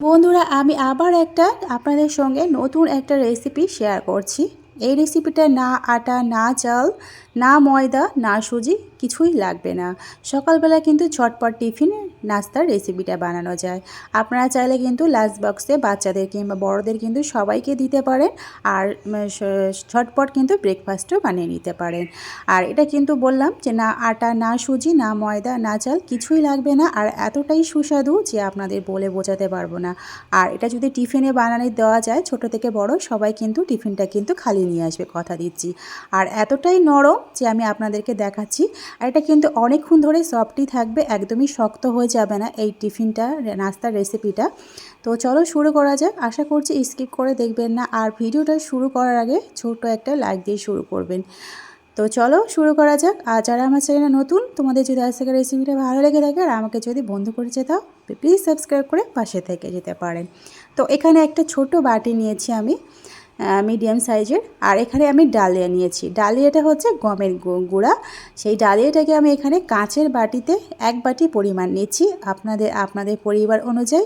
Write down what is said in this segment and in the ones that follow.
বন্ধুরা, আমি আবার আপনাদের সঙ্গে নতুন একটা রেসিপি শেয়ার করছি। এই রেসিপিটা না আটা, না চাল, না ময়দা, না সুজি, কিছুই লাগবে না। সকালবেলা কিন্তু ঝটপট টিফিন নাস্তার রেসিপিটা বানানো যায়। আপনারা চাইলে কিন্তু লাঞ্চ বক্সে বাচ্চাদের কিংবা বড়দের কিন্তু সবাইকে দিতে পারেন। আর ঝটপট কিন্তু ব্রেকফাস্টও বানিয়ে নিতে পারেন। আর এটা কিন্তু বললাম যে না আটা, না সুজি, না ময়দা, না চাল, কিছুই লাগবে না। আর এতটাই সুস্বাদু যে আপনাদের বলে বোঝাতে পারবো না। আর এটা যদি টিফিনে বানানো দেওয়া যায়, ছোট থেকে বড় সবাই কিন্তু টিফিনটা কিন্তু খালি নিয়ে আসবে, কথা দিচ্ছি। আর এতটাই নরম যে আমি আপনাদেরকে দেখাচ্ছি। আর এটা কিন্তু অনেকক্ষণ ধরে সফটই থাকবে, একদমই শক্ত হয়ে যাবে না এই টিফিনটা, নাস্তার রেসিপিটা। তো চলো শুরু করা যাক। আশা করছি স্কিপ করে দেখবেন না। আর ভিডিওটা শুরু করার আগে ছোট্ট একটা লাইক দিয়ে শুরু করবেন। তো চলো শুরু করা যাক। আর যারা আমার চ্যানেলে নতুন, তোমাদের যদি আজ থেকে রেসিপিটা ভালো লেগে থাকে আর আমাকে যদি বন্ধু করে যেতে দাও, প্লিজ সাবস্ক্রাইব করে পাশে থেকে যেতে পারেন। তো এখানে একটা ছোট বাটি নিয়েছি আমি, মিডিয়াম সাইজের। আর এখানে আমি ডালিয়া নিয়েছি। ডালিয়াটা হচ্ছে গমের গুঁড়া। সেই ডালিয়াটাকে আমি এখানে কাঁচের বাটিতে 1 বাটি পরিমাণ নিচ্ছি। আপনাদের পরিবার অনুযায়ী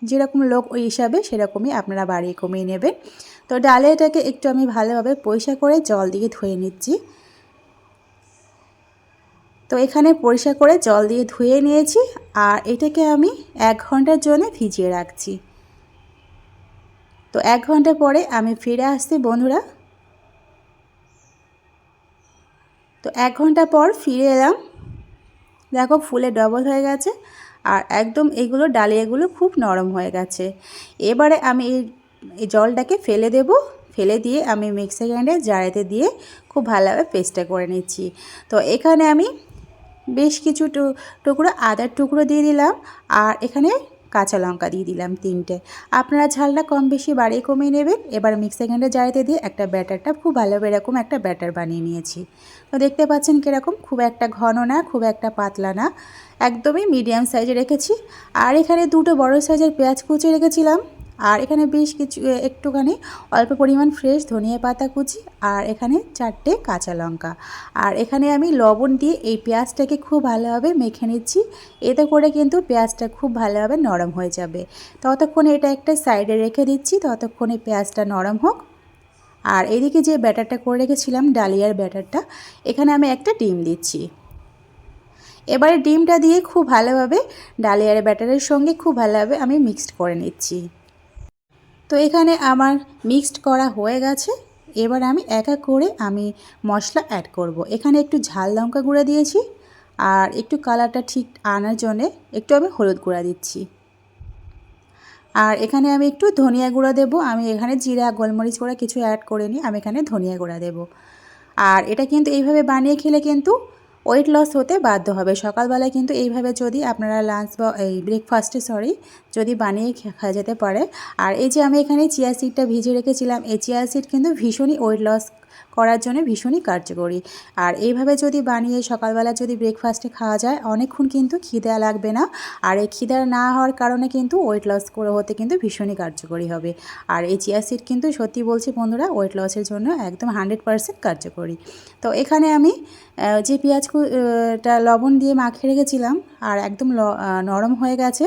যেরকম লোক ওই হিসাবে সেরকমই আপনারা বাড়িয়ে কমিয়ে নেবেন। তো ডালিয়াটাকে একটু আমি ভালোভাবে পরিষ্কার করে জল দিয়ে ধুয়ে নিচ্ছি। তো এখানে পরিষ্কার করে জল দিয়ে ধুয়ে নিয়েছি। আর এটাকে আমি 1 ঘন্টার জন্য ভিজিয়ে রাখছি। তো 1 ঘন্টা পরে আমি ফিরে আসছি বন্ধুরা। তো 1 ঘন্টা পর ফিরে এলাম। দেখো ফুলে ডবল হয়ে গেছে। আর একদম এগুলো ডালিয়াগুলো খুব নরম হয়ে গেছে। এবারে আমি এই জলটাকে ফেলে দেব। ফেলে দিয়ে আমি মিক্সার গ্রাইন্ডার জারেতে দিয়ে খুব ভালোভাবে পেস্টটা করে নিচ্ছি। তো এখানে আমি বেশ কিছু টুকরো আদার টুকরো দিয়ে দিলাম। আর এখানে কাঁচা লঙ্কা দিয়ে দিলাম 3টে। আপনারা ঝালটা কম বেশি বাড়িয়ে কমিয়ে নেবেন। এবার মিক্সার গ্রাইন্ডার জারেতে দিয়ে একটা ব্যাটারটা খুব ভালোভাবে এরকম একটা ব্যাটার বানিয়ে নিয়েছি। তো দেখতে পাচ্ছেন কীরকম, খুব একটা ঘন না, খুব একটা পাতলা না, একদমই মিডিয়াম সাইজে রেখেছি। আর এখানে 2টো বড় সাইজের পেঁয়াজ কুচি রেখেছিলাম। আর এখানে বেশ কিছু একটুখানি অল্প পরিমাণ ফ্রেশ ধনিয়া পাতা কুচি। আর এখানে 4টে কাঁচা লঙ্কা। আর এখানে আমি লবণ দিয়ে এই পেঁয়াজটাকে খুব ভালোভাবে মেখে নিচ্ছি। এতে করে কিন্তু পেঁয়াজটা খুব ভালোভাবে নরম হয়ে যাবে। ততক্ষণে এটা একটা সাইডে রেখে দিচ্ছি, ততক্ষণে পেঁয়াজটা নরম হোক। আর এদিকে যে ব্যাটারটা করে রেখেছিলাম, ডালিয়ার ব্যাটারটা, এখানে আমি একটা ডিম দিচ্ছি। এবারে ডিমটা দিয়ে খুব ভালোভাবে ডালিয়ার ব্যাটারের সঙ্গে খুব ভালোভাবে আমি মিক্সড করে নিচ্ছি। তো এখানে আমার মিক্সড করা হয়ে গেছে। এবার আমি এক এক করে আমি মশলা অ্যাড করব। এখানে একটু ঝাল লঙ্কা গুঁড়া দিয়েছি। আর একটু কালারটা ঠিক আনার জন্যে একটু আমি হলুদ গুঁড়া দিচ্ছি। আর এখানে আমি একটু ধনিয়া গুঁড়া দেবো। আমি এখানে জিরা গোলমরিচ গুঁড়া কিছু অ্যাড করিনি, আমি এখানে ধনিয়া গুঁড়া দেবো। আর এটা কিন্তু এইভাবে বানিয়ে খেলে কিন্তু ওয়েট লস হতে বাধ্য হবে। সকালবেলায় কিন্তু এইভাবে যদি আপনারা লাঞ্চ বা এই ব্রেকফাস্টে যদি বানিয়ে খাওয়া যেতে পারে। আর এই যে আমি এখানে চিয়া সিডটা ভিজিয়ে রেখেছিলাম, এই চিয়া সিড কিন্তু ভীষণই ওয়েট লস করার জন্য ভীষণই কার্যকরী। আর এইভাবে যদি বানিয়ে সকালবেলা যদি ব্রেকফাস্টে খাওয়া যায়, অনেকক্ষণ কিন্তু খিদে লাগবে না। আর এই খিদে না হওয়ার কারণে কিন্তু ওয়েট লস হতে কিন্তু ভীষণই কার্যকরী হবে। আর এই চিয়া সিড কিন্তু সত্যি বলছি বন্ধুরা, ওয়েট লসের জন্য একদম 100% কার্যকরী। তো এখানে আমি যে পেঁয়াজটা লবণ দিয়ে মাখিয়ে রেখেছিলাম আর একদম নরম হয়ে গেছে।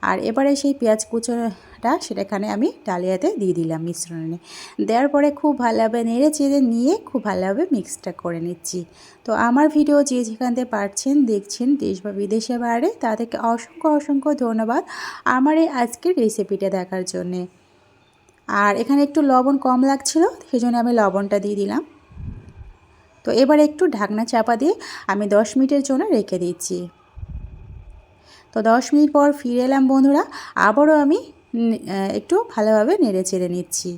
আর এবারে সেই পেঁয়াজ কুচোটা সেটাখানে আমি ডালিয়াতে দিয়ে দিলাম মিশ্রণে। দেওয়ার পরে খুব ভালোভাবে নেড়ে চেড়ে নিয়ে খুব ভালোভাবে মিক্সটা করে নিচ্ছি। তো আমার ভিডিও যে যেখান থেকে পারছেন দেখছেন, দেশ বা বিদেশে বাইরে, তাদেরকে অসংখ্য অসংখ্য ধন্যবাদ আমার এই আজকের রেসিপিটা দেখার জন্যে। আর এখানে একটু লবণ কম লাগছিল, সেজন্য আমি লবণটা দিয়ে দিলাম। তো এবার একটু ঢাকনা চাপা দিয়ে আমি 10 মিনিটের জন্য রেখে দিচ্ছি। তো 10 মিনিট পর ফিরে এলাম বন্ধুরা। আবারও আমি একটু ভালোভাবে নেড়ে চেড়ে নিচ্ছি।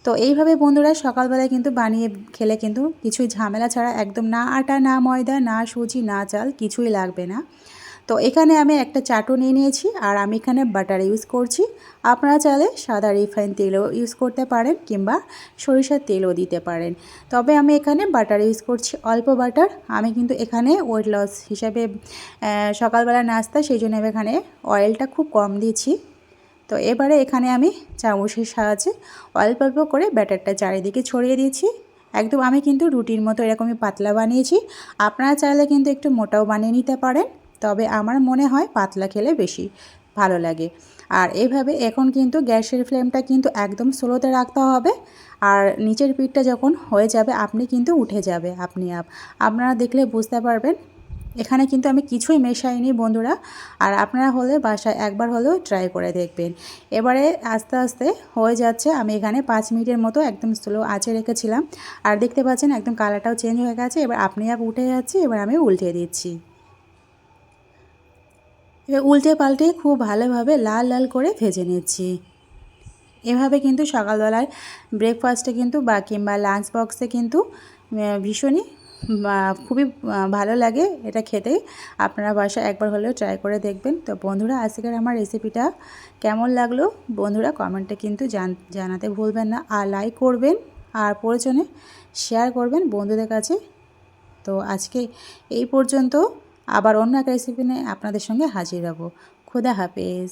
তো এইভাবে বন্ধুরা সকালবেলায় কিন্তু বানিয়ে খেলে কিন্তু কিছুই ঝামেলা ছাড়া, একদম না আটা, না ময়দা, না সুজি, না চাল, কিছুই লাগবে না। তো এখানে আমি একটা চাটু নিয়ে নিয়েছি। আর আমি এখানে বাটার ইউজ করছি। আপনারা চাইলে সাদা রিফাইন তেলও ইউজ করতে পারেন কিংবা সরিষার তেলও দিতে পারেন। তবে আমি এখানে বাটার ইউজ করছি, অল্প বাটার। আমি কিন্তু এখানে ওয়েট লস হিসাবে সকালবেলা নাস্তা, সেই জন্য আমি এখানে অয়েলটা খুব কম দিয়েছি। তো এবারে এখানে আমি চামচের সাহায্যে অল্প অল্প করে ব্যাটারটা চারিদিকে ছড়িয়ে দিয়েছি। একদম আমি কিন্তু রুটির মতো এরকমই পাতলা বানিয়েছি। আপনারা চাইলে কিন্তু একটু মোটাও বানিয়ে নিতে পারেন, তবে আমার মনে হয় পাতলা খেলে বেশি ভালো লাগে। আর এইভাবে এখন কিন্তু গ্যাসের ফ্লেমটা কিন্তু একদম স্লোতে রাখতে হবে। আর নিচের পিঠটা যখন হয়ে যাবে আপনি কিন্তু উঠে যাবে আপনারা দেখলে বুঝতে পারবেন। এখানে কিন্তু আমি কিছুই মেশাইনি বন্ধুরা। আর আপনারা হলে বাসায় একবার হলেও ট্রাই করে দেখবেন। এবারে আস্তে আস্তে হয়ে যাচ্ছে। আমি এখানে 5 মিনিটের মতো একদম স্লো আঁচে রেখেছিলাম। আর দেখতে পাচ্ছেন একদম কালারটাও চেঞ্জ হয়ে গেছে। এবার আপনি উঠে যাচ্ছে। এবার আমি উল্টে দিচ্ছি। এবার উল্টে পাল্টে খুব ভালোভাবে লাল লাল করে ভেজে নিচ্ছি। এভাবে কিন্তু সকালবেলায় ব্রেকফাস্টে কিন্তু কিংবা লাঞ্চ বক্সে কিন্তু ভীষণই খুবই ভালো লাগে এটা খেতে। আপনারা বাসায় একবার হলেও ট্রাই করে দেখবেন। তো বন্ধুরা, আজকের আমার রেসিপিটা কেমন লাগলো বন্ধুরা কমেন্টে কিন্তু জানাতে ভুলবেন না। আর লাইক করবেন আর প্রয়োজনে শেয়ার করবেন বন্ধুদের কাছে। তো আজকে এই পর্যন্ত, আবার অন্য এক রেসিপি নিয়ে আপনাদের সঙ্গে হাজির হব। খোদা হাফেজ।